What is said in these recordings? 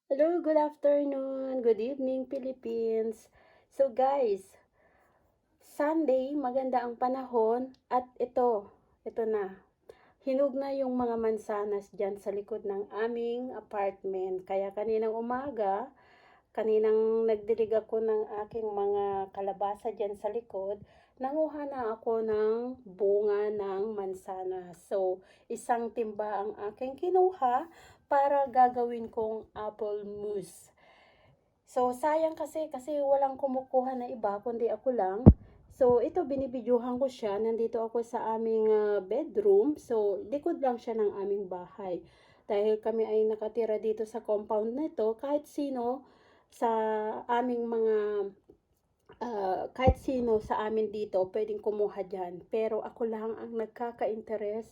Hello, good afternoon, good evening, Philippines. So guys, Sunday, maganda ang panahon at ito na. Hinog na yung mga mansanas dyan sa likod ng aming apartment. Kaya kaninang umaga, kaninang nagdilig ako ng aking mga kalabasa dyan sa likod, nanguha na ako ng bunga ng mansanas. So, isang timba ang aking kinuha para gagawin kong apple mousse. So, sayang kasi walang kumukuha na iba, kundi ako lang. So, ito, binibidyohan ko siya. Nandito ako sa aming bedroom. So, likod lang siya ng aming bahay. Dahil kami ay nakatira dito sa compound nito, kahit sino sa amin dito, pwedeng kumuha dyan. Pero ako lang ang nagkaka-interes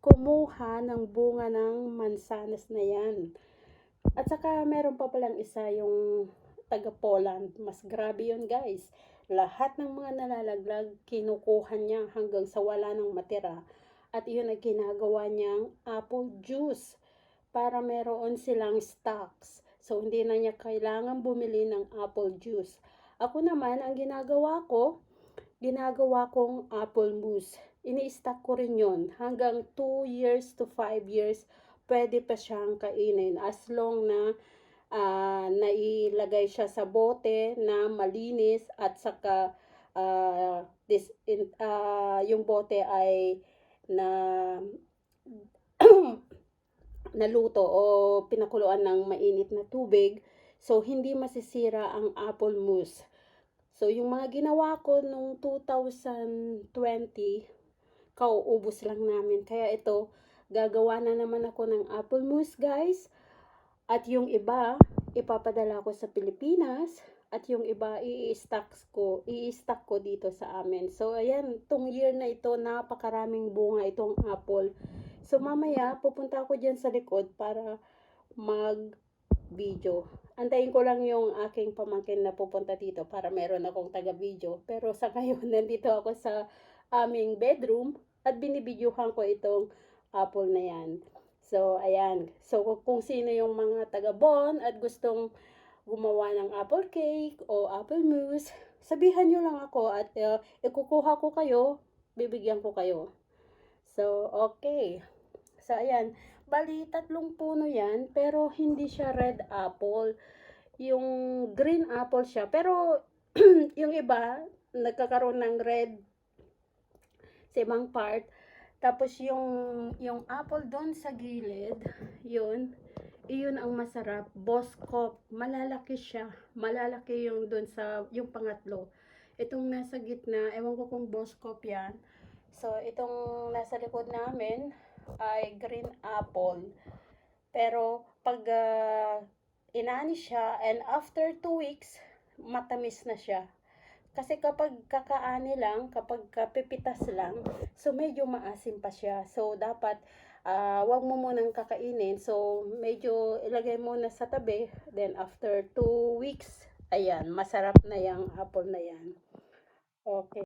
kumuha ng bunga ng mansanas na yan. At saka meron pa palang isa yung taga Poland. Mas grabe yun guys. Lahat ng mga nalalaglag, kinukuha niya hanggang sa wala nang matira. At yun ay ginagawa niyang apple juice para meron silang stocks. So, hindi na niya kailangan bumili ng apple juice. Ako naman, ang ginagawa kong apple mousse. Ini-stack ko rin yun. Hanggang 2 years to 5 years, pwede pa siyang kainin. As long na nailagay siya sa bote na malinis at saka yung bote ay na naluto o pinakuluan ng mainit na tubig. So, hindi masisira ang apple mousse. So, yung mga ginawa ko nung 2020, kauubos lang namin. Kaya ito, gagawa na naman ako ng apple mousse, guys. At yung iba, ipapadala ko sa Pilipinas. At yung iba, i-stock ko dito sa amin. So, ayan, tong year na ito, napakaraming bunga itong apple. So, mamaya, pupunta ako dyan sa likod para mag-video. Antayin ko lang yung aking pamangkin na pupunta dito para meron akong taga-video. Pero sa ngayon, nandito ako sa aming bedroom at binibidyohan ko itong apple na yan. So, ayan. So, kung sino yung mga taga-Bon at gustong gumawa ng apple cake o apple mousse, sabihan nyo lang ako at ikukuha ko kayo, bibigyan ko kayo. So, okay. So, ayan. Bali, 3 puno yan, pero hindi siya red apple. Yung green apple siya. Pero, yung iba, nagkakaroon ng red sa ibang part. Tapos, yung apple doon sa gilid, iyon ang masarap. Boskop, malalaki siya. Malalaki yung doon sa, yung pangatlo. Itong nasa gitna, ewan ko kung Boskop yan. So, itong nasa likod namin ay green apple. Pero, pag inani siya, and after 2 weeks, matamis na siya. Kasi kapag kakaani lang, kapag pipitas lang, so medyo maasim pa siya. So, dapat, wag mo munang kakainin. So, medyo ilagay mo na sa tabi. Then, after 2 weeks, ayan, masarap na yung apple na yan. Okay.